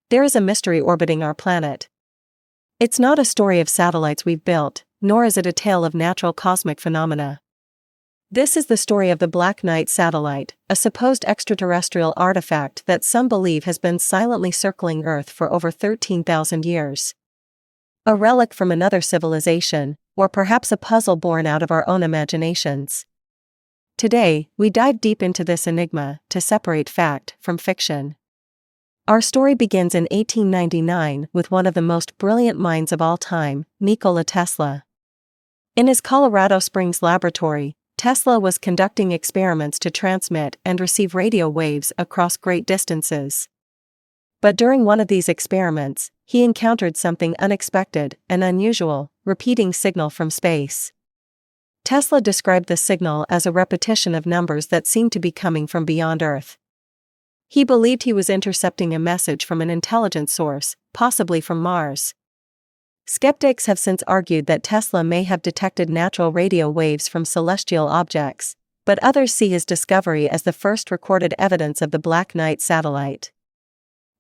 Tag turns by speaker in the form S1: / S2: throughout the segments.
S1: There is a mystery orbiting our planet. It's not a story of satellites we've built, nor is it a tale of natural cosmic phenomena. This is the story of the Black Knight satellite, a supposed extraterrestrial artifact that some believe has been silently circling Earth for over 13,000 years. A relic from another civilization, or perhaps a puzzle born out of our own imaginations. Today, we dive deep into this enigma to separate fact from fiction. Our story begins in 1899 with one of the most brilliant minds of all time, Nikola Tesla. In his Colorado Springs laboratory, Tesla was conducting experiments to transmit and receive radio waves across great distances. But during one of these experiments, he encountered something unexpected and unusual, repeating signal from space. Tesla described the signal as a repetition of numbers that seemed to be coming from beyond Earth. He believed he was intercepting a message from an intelligent source, possibly from Mars. Skeptics have since argued that Tesla may have detected natural radio waves from celestial objects, but others see his discovery as the first recorded evidence of the Black Knight satellite.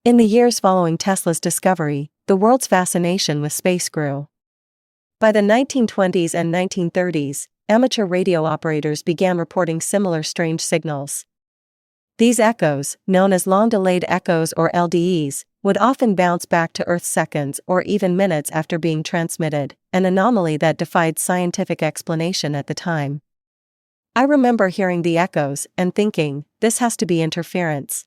S1: In the years following Tesla's discovery, the world's fascination with space grew. By the 1920s and 1930s, amateur radio operators began reporting similar strange signals. These echoes, known as long-delayed echoes or LDEs, would often bounce back to Earth seconds or even minutes after being transmitted, an anomaly that defied scientific explanation at the time. I remember hearing the echoes and thinking, this has to be interference.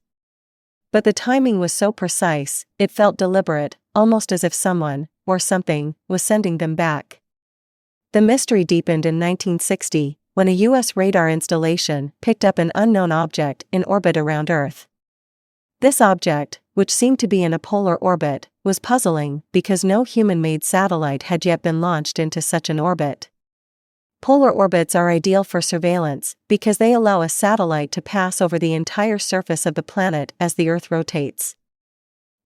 S1: But the timing was so precise, it felt deliberate, almost as if someone, or something, was sending them back. The mystery deepened in 1960, when a U.S. radar installation picked up an unknown object in orbit around Earth. This object, which seemed to be in a polar orbit, was puzzling because no human-made satellite had yet been launched into such an orbit. Polar orbits are ideal for surveillance because they allow a satellite to pass over the entire surface of the planet as the Earth rotates.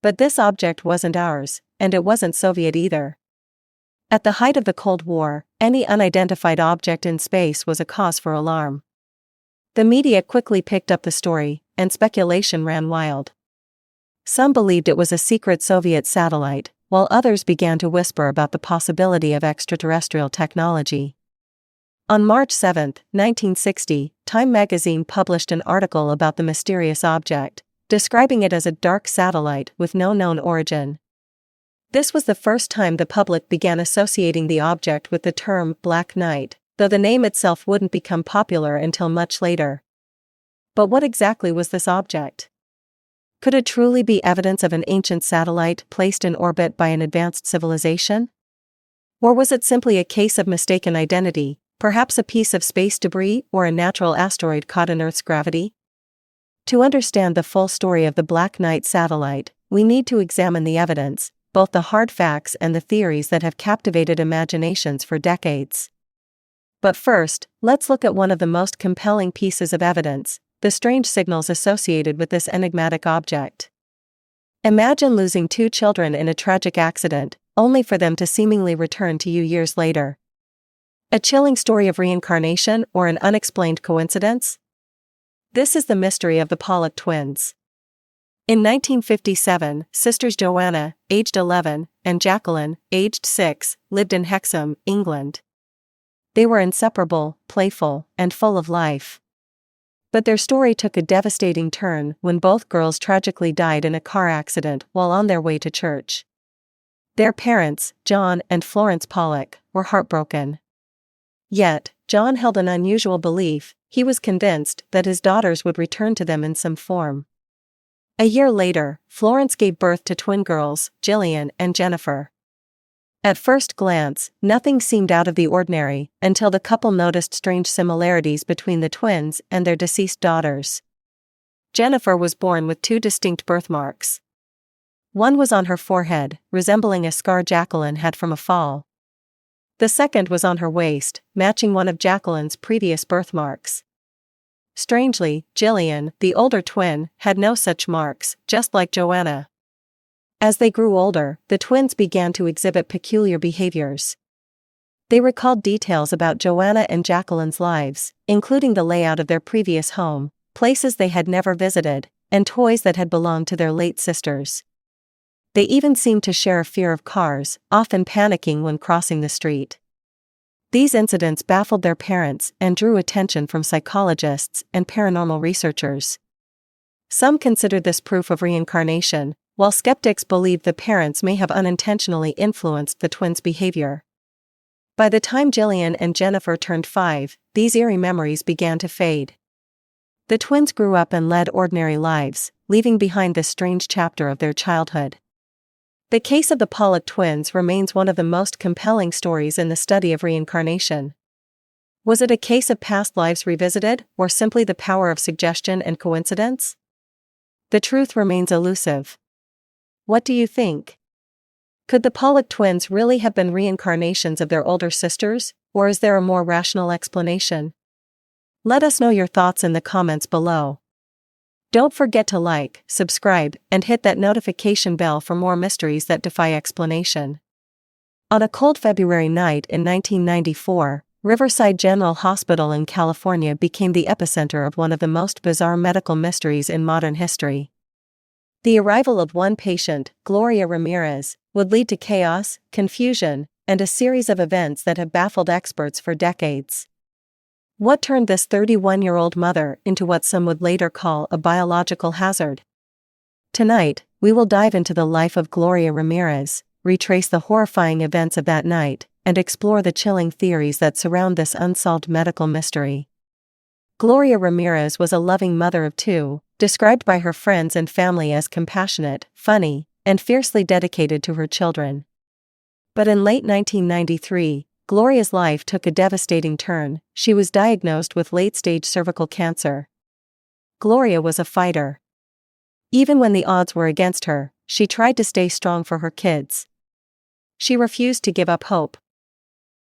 S1: But this object wasn't ours, and it wasn't Soviet either. At the height of the Cold War, any unidentified object in space was a cause for alarm. The media quickly picked up the story, and speculation ran wild. Some believed it was a secret Soviet satellite, while others began to whisper about the possibility of extraterrestrial technology. On March 7, 1960, Time magazine published an article about the mysterious object, describing it as a dark satellite with no known origin. This was the first time the public began associating the object with the term Black Knight, though the name itself wouldn't become popular until much later. But what exactly was this object? Could it truly be evidence of an ancient satellite placed in orbit by an advanced civilization? Or was it simply a case of mistaken identity, perhaps a piece of space debris or a natural asteroid caught in Earth's gravity? To understand the full story of the Black Knight satellite, we need to examine the evidence, both the hard facts and the theories that have captivated imaginations for decades. But first, let's look at one of the most compelling pieces of evidence, the strange signals associated with this enigmatic object. Imagine losing two children in a tragic accident, only for them to seemingly return to you years later. A chilling story of reincarnation or an unexplained coincidence? This is the mystery of the Pollock twins. In 1957, sisters Joanna, aged 11, and Jacqueline, aged 6, lived in Hexham, England. They were inseparable, playful, and full of life. But their story took a devastating turn when both girls tragically died in a car accident while on their way to church. Their parents, John and Florence Pollock, were heartbroken. Yet, John held an unusual belief. He was convinced that his daughters would return to them in some form. A year later, Florence gave birth to twin girls, Jillian and Jennifer. At first glance, nothing seemed out of the ordinary, until the couple noticed strange similarities between the twins and their deceased daughters. Jennifer was born with two distinct birthmarks. One was on her forehead, resembling a scar Jacqueline had from a fall. The second was on her waist, matching one of Jacqueline's previous birthmarks. Strangely, Jillian, the older twin, had no such marks, just like Joanna. As they grew older, the twins began to exhibit peculiar behaviors. They recalled details about Joanna and Jacqueline's lives, including the layout of their previous home, places they had never visited, and toys that had belonged to their late sisters. They even seemed to share a fear of cars, often panicking when crossing the street. These incidents baffled their parents and drew attention from psychologists and paranormal researchers. Some considered this proof of reincarnation, while skeptics believed the parents may have unintentionally influenced the twins' behavior. By the time Jillian and Jennifer turned 5, these eerie memories began to fade. The twins grew up and led ordinary lives, leaving behind this strange chapter of their childhood. The case of the Pollock twins remains one of the most compelling stories in the study of reincarnation. Was it a case of past lives revisited, or simply the power of suggestion and coincidence? The truth remains elusive. What do you think? Could the Pollock twins really have been reincarnations of their older sisters, or is there a more rational explanation? Let us know your thoughts in the comments below. Don't forget to like, subscribe, and hit that notification bell for more mysteries that defy explanation. On a cold February night in 1994, Riverside General Hospital in California became the epicenter of one of the most bizarre medical mysteries in modern history. The arrival of one patient, Gloria Ramirez, would lead to chaos, confusion, and a series of events that have baffled experts for decades. What turned this 31-year-old mother into what some would later call a biological hazard? Tonight, we will dive into the life of Gloria Ramirez, retrace the horrifying events of that night, and explore the chilling theories that surround this unsolved medical mystery. Gloria Ramirez was a loving mother of 2, described by her friends and family as compassionate, funny, and fiercely dedicated to her children. But in late 1993, Gloria's life took a devastating turn. She was diagnosed with late-stage cervical cancer. Gloria was a fighter. Even when the odds were against her, she tried to stay strong for her kids. She refused to give up hope.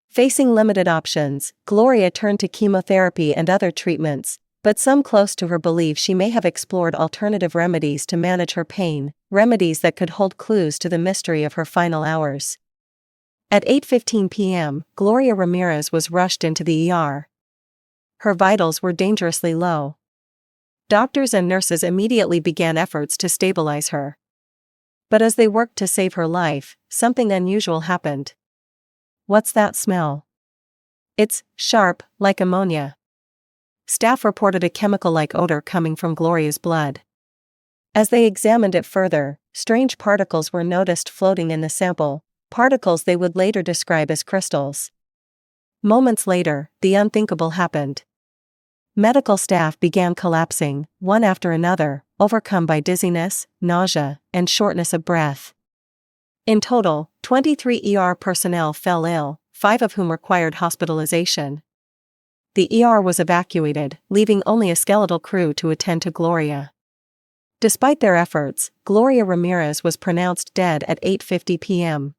S1: Facing limited options, Gloria turned to chemotherapy and other treatments, but some close to her believe she may have explored alternative remedies to manage her pain, remedies that could hold clues to the mystery of her final hours. At 8:15 p.m., Gloria Ramirez was rushed into the ER. Her vitals were dangerously low. Doctors and nurses immediately began efforts to stabilize her. But as they worked to save her life, something unusual happened. What's that smell? It's sharp, like ammonia. Staff reported a chemical-like odor coming from Gloria's blood. As they examined it further, strange particles were noticed floating in the sample, particles they would later describe as crystals. Moments later, the unthinkable happened. Medical staff began collapsing, one after another, overcome by dizziness, nausea, and shortness of breath. In total, 23 ER personnel fell ill, 5 of whom required hospitalization. The ER was evacuated, leaving only a skeletal crew to attend to Gloria. Despite their efforts, Gloria Ramirez was pronounced dead at 8:50 p.m.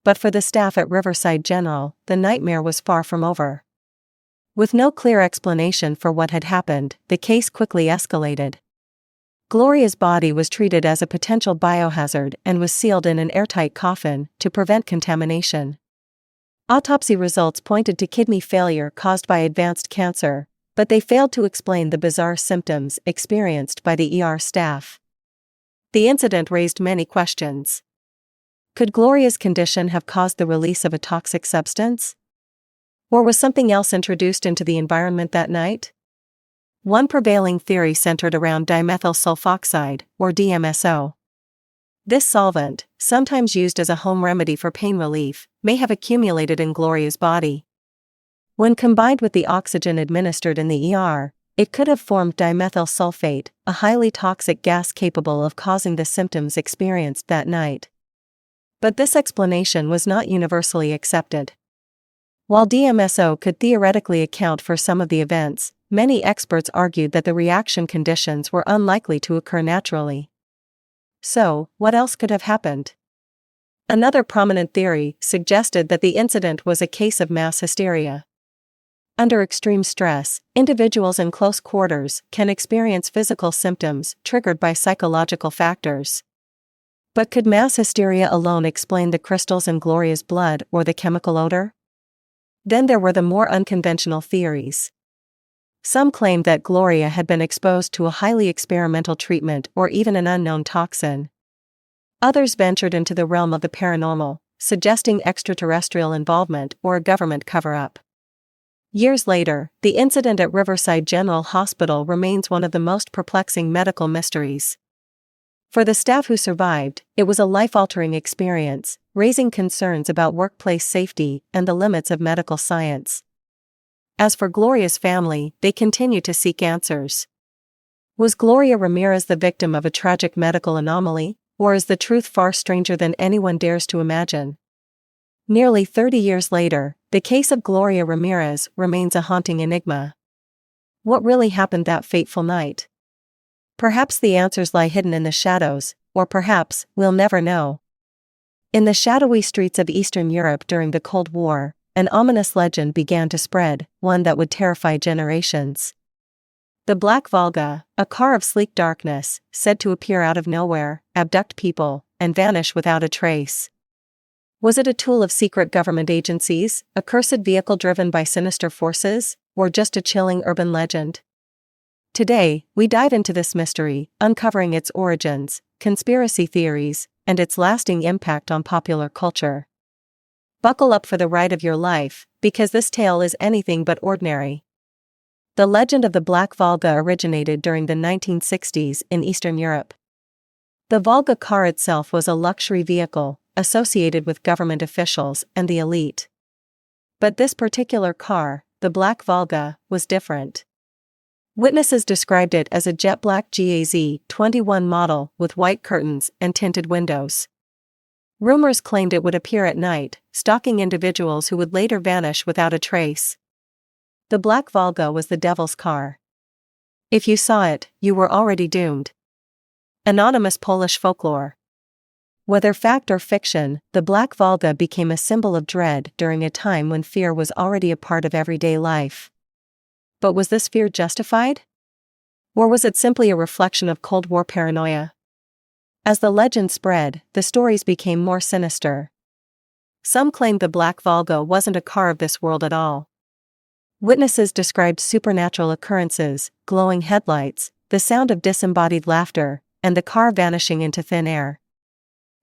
S1: But for the staff at Riverside General, the nightmare was far from over. With no clear explanation for what had happened, the case quickly escalated. Gloria's body was treated as a potential biohazard and was sealed in an airtight coffin to prevent contamination. Autopsy results pointed to kidney failure caused by advanced cancer, but they failed to explain the bizarre symptoms experienced by the ER staff. The incident raised many questions. Could Gloria's condition have caused the release of a toxic substance? Or was something else introduced into the environment that night? One prevailing theory centered around dimethyl sulfoxide, or DMSO. This solvent, sometimes used as a home remedy for pain relief, may have accumulated in Gloria's body. When combined with the oxygen administered in the ER, it could have formed dimethyl sulfate, a highly toxic gas capable of causing the symptoms experienced that night. But this explanation was not universally accepted. While DMSO could theoretically account for some of the events, many experts argued that the reaction conditions were unlikely to occur naturally. So, what else could have happened? Another prominent theory suggested that the incident was a case of mass hysteria. Under extreme stress, individuals in close quarters can experience physical symptoms triggered by psychological factors. But could mass hysteria alone explain the crystals in Gloria's blood or the chemical odor? Then there were the more unconventional theories. Some claimed that Gloria had been exposed to a highly experimental treatment or even an unknown toxin. Others ventured into the realm of the paranormal, suggesting extraterrestrial involvement or a government cover-up. Years later, the incident at Riverside General Hospital remains one of the most perplexing medical mysteries. For the staff who survived, it was a life-altering experience, raising concerns about workplace safety and the limits of medical science. As for Gloria's family, they continue to seek answers. Was Gloria Ramirez the victim of a tragic medical anomaly, or is the truth far stranger than anyone dares to imagine? Nearly 30 years later, the case of Gloria Ramirez remains a haunting enigma. What really happened that fateful night? Perhaps the answers lie hidden in the shadows, or perhaps we'll never know. In the shadowy streets of Eastern Europe during the Cold War, an ominous legend began to spread, one that would terrify generations. The Black Volga, a car of sleek darkness, said to appear out of nowhere, abduct people, and vanish without a trace. Was it a tool of secret government agencies, a cursed vehicle driven by sinister forces, or just a chilling urban legend? Today, we dive into this mystery, uncovering its origins, conspiracy theories, and its lasting impact on popular culture. Buckle up for the ride of your life, because this tale is anything but ordinary. The legend of the Black Volga originated during the 1960s in Eastern Europe. The Volga car itself was a luxury vehicle, associated with government officials and the elite. But this particular car, the Black Volga, was different. Witnesses described it as a jet black GAZ-21 model with white curtains and tinted windows. Rumors claimed it would appear at night, stalking individuals who would later vanish without a trace. The Black Volga was the devil's car. If you saw it, you were already doomed. Anonymous Polish folklore. Whether fact or fiction, the Black Volga became a symbol of dread during a time when fear was already a part of everyday life. But was this fear justified? Or was it simply a reflection of Cold War paranoia? As the legend spread, the stories became more sinister. Some claimed the Black Volga wasn't a car of this world at all. Witnesses described supernatural occurrences, glowing headlights, the sound of disembodied laughter, and the car vanishing into thin air.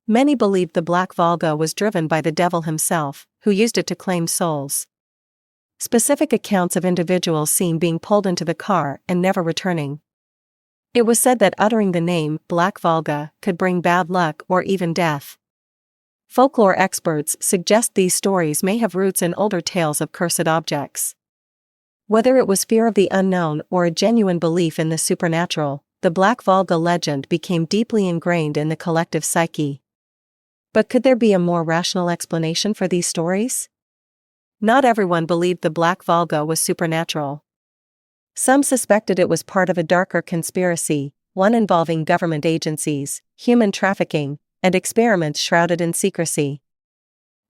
S1: Many believed the Black Volga was driven by the devil himself, who used it to claim souls. Specific accounts of individuals seen being pulled into the car and never returning. It was said that uttering the name Black Volga could bring bad luck or even death. Folklore experts suggest these stories may have roots in older tales of cursed objects. Whether it was fear of the unknown or a genuine belief in the supernatural, the Black Volga legend became deeply ingrained in the collective psyche. But could there be a more rational explanation for these stories? Not everyone believed the Black Volga was supernatural. Some suspected it was part of a darker conspiracy, one involving government agencies, human trafficking, and experiments shrouded in secrecy.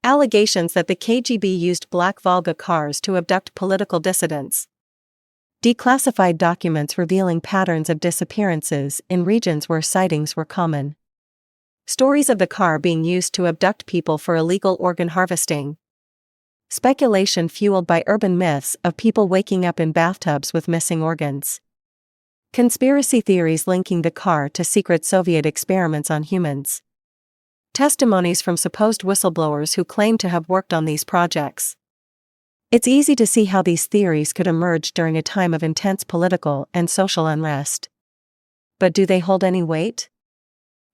S1: Allegations that the KGB used Black Volga cars to abduct political dissidents. Declassified documents revealing patterns of disappearances in regions where sightings were common. Stories of the car being used to abduct people for illegal organ harvesting. Speculation fueled by urban myths of people waking up in bathtubs with missing organs. Conspiracy theories linking the car to secret Soviet experiments on humans. Testimonies from supposed whistleblowers who claim to have worked on these projects. It's easy to see how these theories could emerge during a time of intense political and social unrest. But do they hold any weight?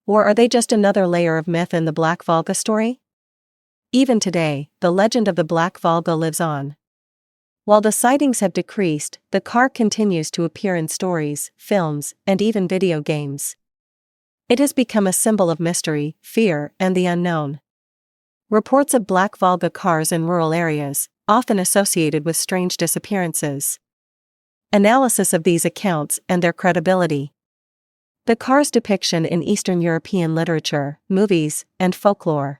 S1: Or are they just another layer of myth in the Black Volga story? Even today, the legend of the Black Volga lives on. While the sightings have decreased, the car continues to appear in stories, films, and even video games. It has become a symbol of mystery, fear, and the unknown. Reports of Black Volga cars in rural areas, often associated with strange disappearances. Analysis of these accounts and their credibility. The car's depiction in Eastern European literature, movies, and folklore.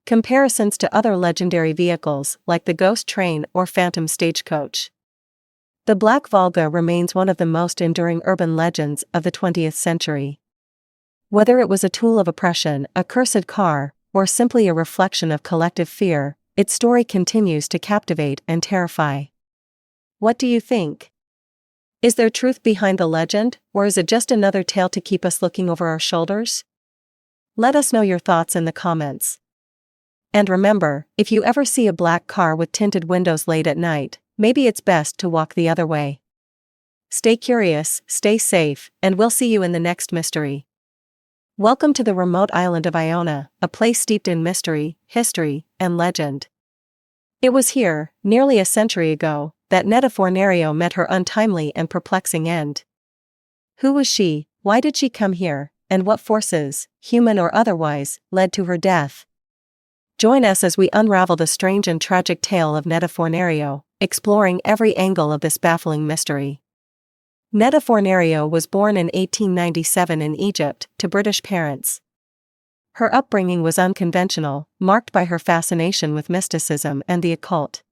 S1: Comparisons to other legendary vehicles like the ghost train or phantom stagecoach. The Black Volga remains one of the most enduring urban legends of the 20th century. Whether it was a tool of oppression, a cursed car, or simply a reflection of collective fear, its story continues to captivate and terrify. What do you think? Is there truth behind the legend, or is it just another tale to keep us looking over our shoulders? Let us know your thoughts in the comments. And remember, if you ever see a black car with tinted windows late at night, maybe it's best to walk the other way. Stay curious, stay safe, and we'll see you in the next mystery. Welcome to the remote island of Iona, a place steeped in mystery, history, and legend. It was here, nearly a century ago, that Netta Fornario met her untimely and perplexing end. Who was she, why did she come here, and what forces, human or otherwise, led to her death? Join us as we unravel the strange and tragic tale of Netta Fornario, exploring every angle of this baffling mystery. Netta Fornario was born in 1897 in Egypt, to British parents. Her upbringing was unconventional, marked by her fascination with mysticism and the occult.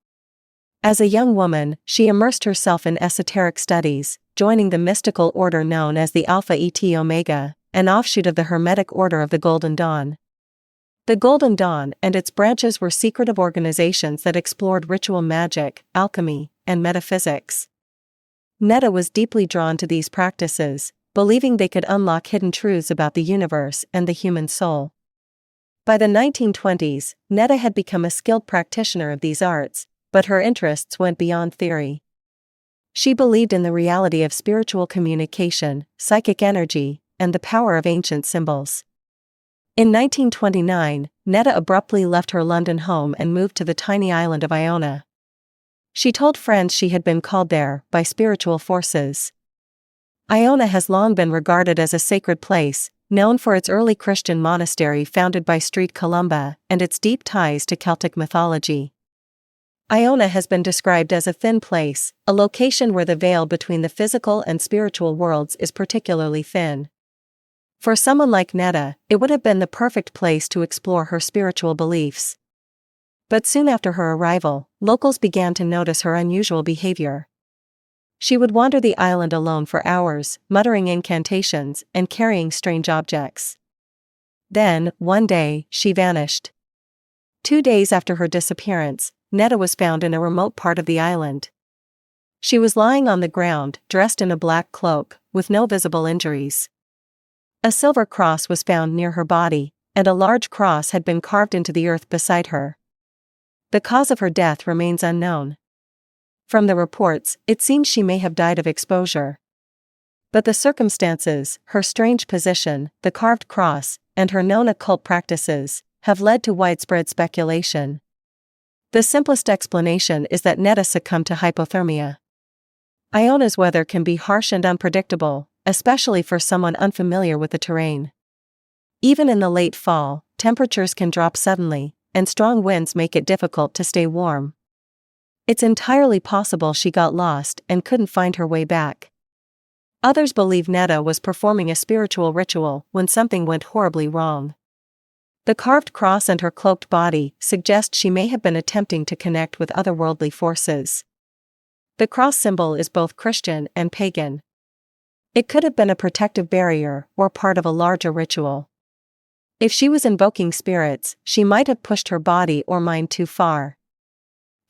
S1: As a young woman, she immersed herself in esoteric studies, joining the mystical order known as the Alpha Eta Omega, an offshoot of the Hermetic Order of the Golden Dawn. The Golden Dawn and its branches were secretive organizations that explored ritual magic, alchemy, and metaphysics. Netta was deeply drawn to these practices, believing they could unlock hidden truths about the universe and the human soul. By the 1920s, Netta had become a skilled practitioner of these arts, but her interests went beyond theory. She believed in the reality of spiritual communication, psychic energy, and the power of ancient symbols. In 1929, Netta abruptly left her London home and moved to the tiny island of Iona. She told friends she had been called there by spiritual forces. Iona has long been regarded as a sacred place, known for its early Christian monastery founded by St. Columba and its deep ties to Celtic mythology. Iona has been described as a thin place, a location where the veil between the physical and spiritual worlds is particularly thin. For someone like Netta, it would have been the perfect place to explore her spiritual beliefs. But soon after her arrival, locals began to notice her unusual behavior. She would wander the island alone for hours, muttering incantations and carrying strange objects. Then, one day, she vanished. 2 days after her disappearance, Netta was found in a remote part of the island. She was lying on the ground, dressed in a black cloak, with no visible injuries. A silver cross was found near her body, and a large cross had been carved into the earth beside her. The cause of her death remains unknown. From the reports, it seems she may have died of exposure. But the circumstances, her strange position, the carved cross, and her known occult practices, have led to widespread speculation. The simplest explanation is that Netta succumbed to hypothermia. Iona's weather can be harsh and unpredictable, especially for someone unfamiliar with the terrain. Even in the late fall, temperatures can drop suddenly, and strong winds make it difficult to stay warm. It's entirely possible she got lost and couldn't find her way back. Others believe Netta was performing a spiritual ritual when something went horribly wrong. The carved cross and her cloaked body suggest she may have been attempting to connect with otherworldly forces. The cross symbol is both Christian and pagan. It could have been a protective barrier or part of a larger ritual. If she was invoking spirits, she might have pushed her body or mind too far.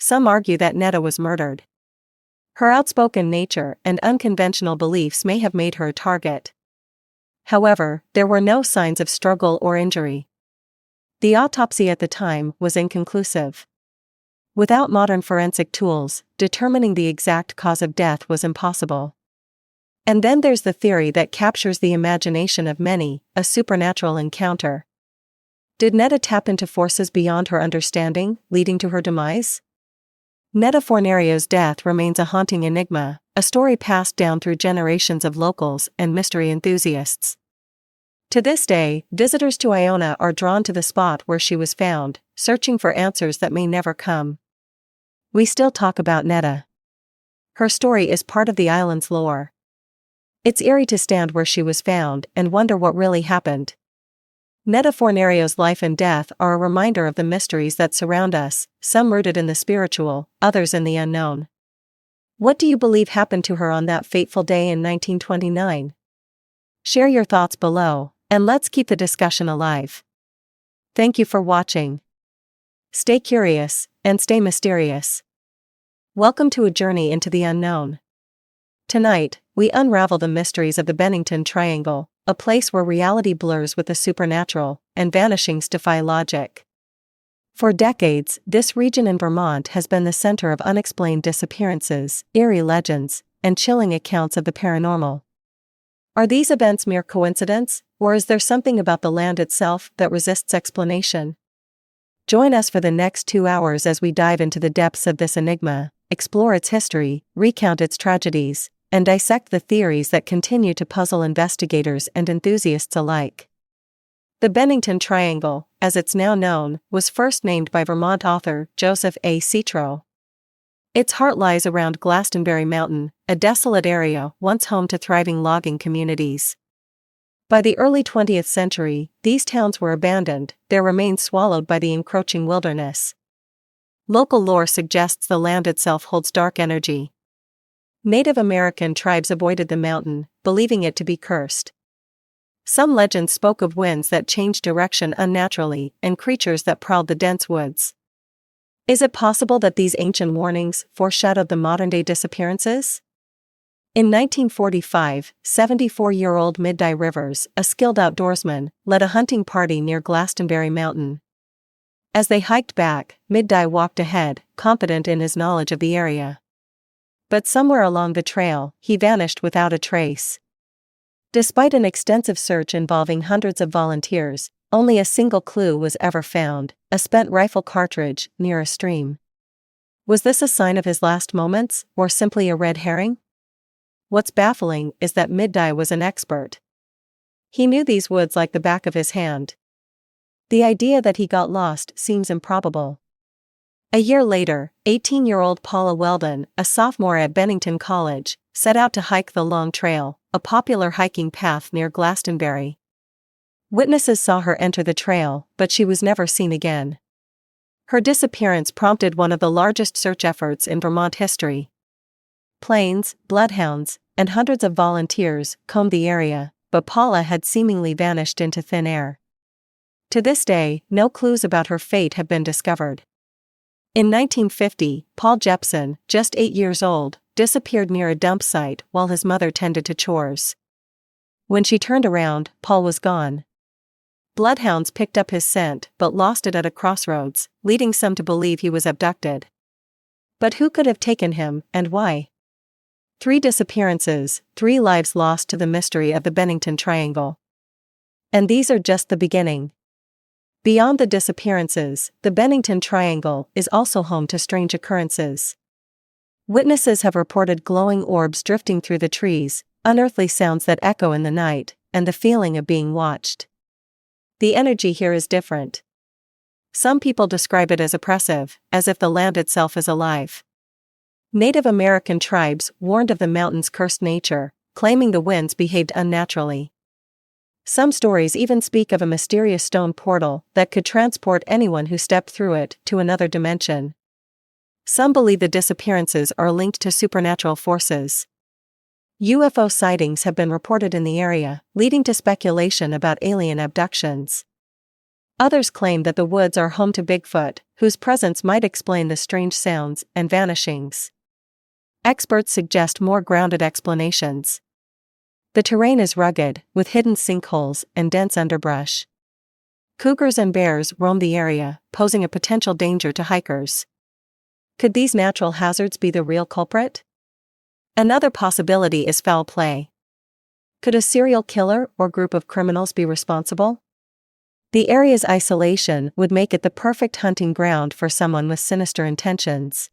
S1: Some argue that Netta was murdered. Her outspoken nature and unconventional beliefs may have made her a target. However, there were no signs of struggle or injury. The autopsy at the time was inconclusive. Without modern forensic tools, determining the exact cause of death was impossible. And then there's the theory that captures the imagination of many, a supernatural encounter. Did Netta tap into forces beyond her understanding, leading to her demise? Netta Fornario's death remains a haunting enigma, a story passed down through generations of locals and mystery enthusiasts. To this day, visitors to Iona are drawn to the spot where she was found, searching for answers that may never come. We still talk about Netta. Her story is part of the island's lore. It's eerie to stand where she was found and wonder what really happened. Netta Fornario's life and death are a reminder of the mysteries that surround us, some rooted in the spiritual, others in the unknown. What do you believe happened to her on that fateful day in 1929? Share your thoughts below, and let's keep the discussion alive. Thank you for watching. Stay curious, and stay mysterious. Welcome to a journey into the unknown. Tonight, we unravel the mysteries of the Bennington Triangle, a place where reality blurs with the supernatural, and vanishings defy logic. For decades, this region in Vermont has been the center of unexplained disappearances, eerie legends, and chilling accounts of the paranormal. Are these events mere coincidence, or is there something about the land itself that resists explanation? Join us for the next 2 hours as we dive into the depths of this enigma, explore its history, recount its tragedies, and dissect the theories that continue to puzzle investigators and enthusiasts alike. The Bennington Triangle, as it's now known, was first named by Vermont author Joseph A. Citro. Its heart lies around Glastonbury Mountain, a desolate area once home to thriving logging communities. By the early 20th century, these towns were abandoned, their remains swallowed by the encroaching wilderness. Local lore suggests the land itself holds dark energy. Native American tribes avoided the mountain, believing it to be cursed. Some legends spoke of winds that changed direction unnaturally and creatures that prowled the dense woods. Is it possible that these ancient warnings foreshadowed the modern-day disappearances? In 1945, 74-year-old Mid-Dye Rivers, a skilled outdoorsman, led a hunting party near Glastonbury Mountain. As they hiked back, Mid-Dye walked ahead, confident in his knowledge of the area. But somewhere along the trail, he vanished without a trace. Despite an extensive search involving hundreds of volunteers, only a single clue was ever found: a spent rifle cartridge near a stream. Was this a sign of his last moments, or simply a red herring? What's baffling is that Mid-Dye was an expert. He knew these woods like the back of his hand. The idea that he got lost seems improbable. A year later, 18-year-old Paula Weldon, a sophomore at Bennington College, set out to hike the Long Trail, a popular hiking path near Glastonbury. Witnesses saw her enter the trail, but she was never seen again. Her disappearance prompted one of the largest search efforts in Vermont history. Planes, bloodhounds, and hundreds of volunteers combed the area, but Paula had seemingly vanished into thin air. To this day, no clues about her fate have been discovered. In 1950, Paul Jepson, just 8 years old, disappeared near a dump site while his mother tended to chores. When she turned around, Paul was gone. Bloodhounds picked up his scent but lost it at a crossroads, leading some to believe he was abducted. But who could have taken him, and why? 3 disappearances, 3 lives lost to the mystery of the Bennington Triangle. And these are just the beginning. Beyond the disappearances, the Bennington Triangle is also home to strange occurrences. Witnesses have reported glowing orbs drifting through the trees, unearthly sounds that echo in the night, and the feeling of being watched. The energy here is different. Some people describe it as oppressive, as if the land itself is alive. Native American tribes warned of the mountain's cursed nature, claiming the winds behaved unnaturally. Some stories even speak of a mysterious stone portal that could transport anyone who stepped through it to another dimension. Some believe the disappearances are linked to supernatural forces. UFO sightings have been reported in the area, leading to speculation about alien abductions. Others claim that the woods are home to Bigfoot, whose presence might explain the strange sounds and vanishings. Experts suggest more grounded explanations. The terrain is rugged, with hidden sinkholes and dense underbrush. Cougars and bears roam the area, posing a potential danger to hikers. Could these natural hazards be the real culprit? Another possibility is foul play. Could a serial killer or group of criminals be responsible? The area's isolation would make it the perfect hunting ground for someone with sinister intentions.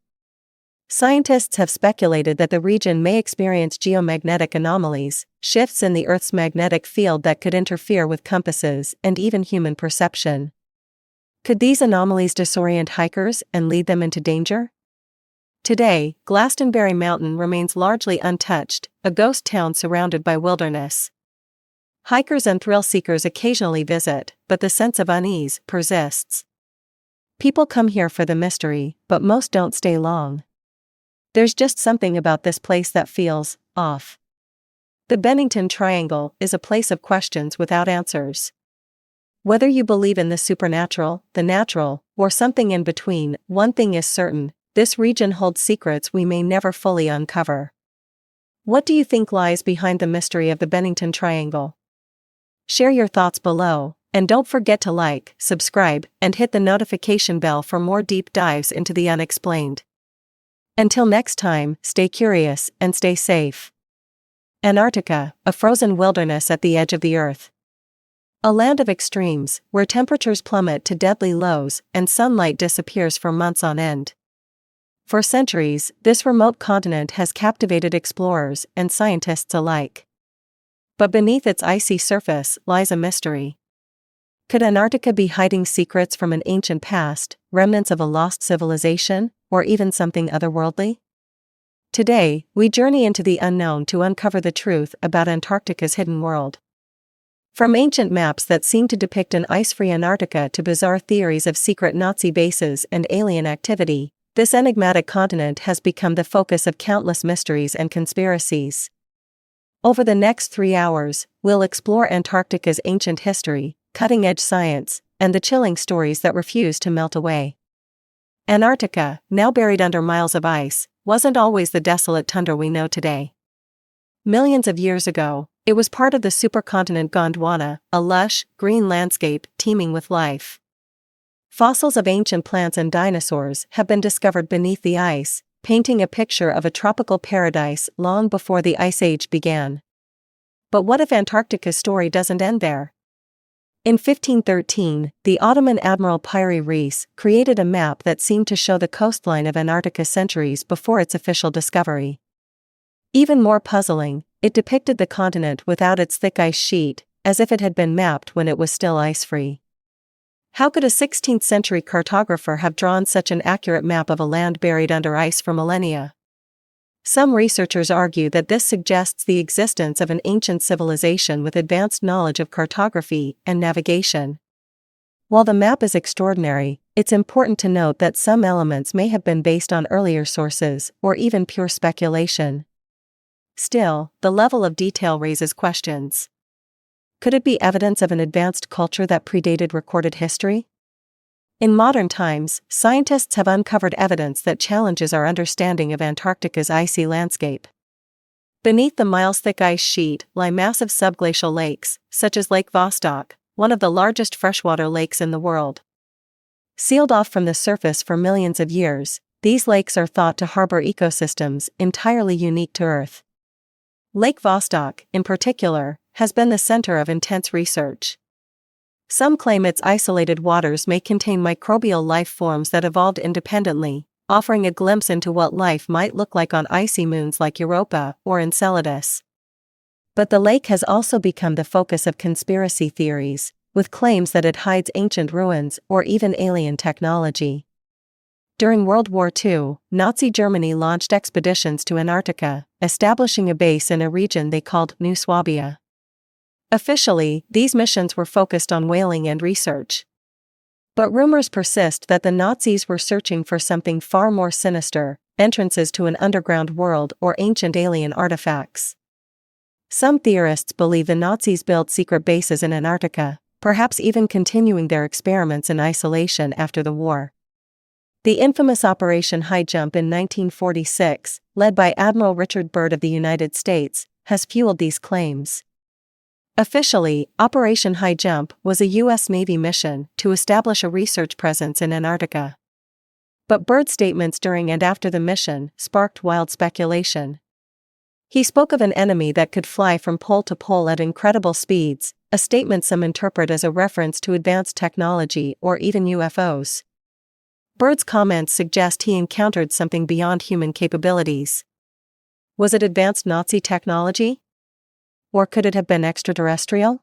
S1: Scientists have speculated that the region may experience geomagnetic anomalies, shifts in the Earth's magnetic field that could interfere with compasses and even human perception. Could these anomalies disorient hikers and lead them into danger? Today, Glastonbury Mountain remains largely untouched, a ghost town surrounded by wilderness. Hikers and thrill seekers occasionally visit, but the sense of unease persists. People come here for the mystery, but most don't stay long. There's just something about this place that feels off. The Bennington Triangle is a place of questions without answers. Whether you believe in the supernatural, the natural, or something in between, one thing is certain: this region holds secrets we may never fully uncover. What do you think lies behind the mystery of the Bennington Triangle? Share your thoughts below, And don't forget to like, subscribe, and hit the notification bell for more deep dives into the unexplained. Until next time, stay curious and stay safe. Antarctica, a frozen wilderness at the edge of the Earth. A land of extremes, where temperatures plummet to deadly lows and sunlight disappears for months on end. For centuries, this remote continent has captivated explorers and scientists alike. But beneath its icy surface lies a mystery. Could Antarctica be hiding secrets from an ancient past, remnants of a lost civilization, or even something otherworldly? Today, we journey into the unknown to uncover the truth about Antarctica's hidden world. From ancient maps that seem to depict an ice-free Antarctica to bizarre theories of secret Nazi bases and alien activity, this enigmatic continent has become the focus of countless mysteries and conspiracies. Over the next 3 hours, we'll explore Antarctica's ancient history, cutting-edge science, and the chilling stories that refuse to melt away. Antarctica, now buried under miles of ice, wasn't always the desolate tundra we know today. Millions of years ago, it was part of the supercontinent Gondwana, a lush, green landscape teeming with life. Fossils of ancient plants and dinosaurs have been discovered beneath the ice, painting a picture of a tropical paradise long before the Ice Age began. But what if Antarctica's story doesn't end there? In 1513, the Ottoman Admiral Piri Reis created a map that seemed to show the coastline of Antarctica centuries before its official discovery. Even more puzzling, it depicted the continent without its thick ice sheet, as if it had been mapped when it was still ice-free. How could a 16th-century cartographer have drawn such an accurate map of a land buried under ice for millennia? Some researchers argue that this suggests the existence of an ancient civilization with advanced knowledge of cartography and navigation. While the map is extraordinary, it's important to note that some elements may have been based on earlier sources or even pure speculation. Still, the level of detail raises questions. Could it be evidence of an advanced culture that predated recorded history? In modern times, scientists have uncovered evidence that challenges our understanding of Antarctica's icy landscape. Beneath the miles-thick ice sheet lie massive subglacial lakes, such as Lake Vostok, one of the largest freshwater lakes in the world. Sealed off from the surface for millions of years, these lakes are thought to harbor ecosystems entirely unique to Earth. Lake Vostok, in particular, has been the center of intense research. Some claim its isolated waters may contain microbial life forms that evolved independently, offering a glimpse into what life might look like on icy moons like Europa or Enceladus. But the lake has also become the focus of conspiracy theories, with claims that it hides ancient ruins or even alien technology. During World War II, Nazi Germany launched expeditions to Antarctica, establishing a base in a region they called New Swabia. Officially, these missions were focused on whaling and research. But rumors persist that the Nazis were searching for something far more sinister, entrances to an underground world or ancient alien artifacts. Some theorists believe the Nazis built secret bases in Antarctica, perhaps even continuing their experiments in isolation after the war. The infamous Operation High Jump in 1946, led by Admiral Richard Byrd of the United States, has fueled these claims. Officially, Operation High Jump was a U.S. Navy mission to establish a research presence in Antarctica. But Byrd's statements during and after the mission sparked wild speculation. He spoke of an enemy that could fly from pole to pole at incredible speeds, a statement some interpret as a reference to advanced technology or even UFOs. Byrd's comments suggest he encountered something beyond human capabilities. Was it advanced Nazi technology? Or could it have been extraterrestrial?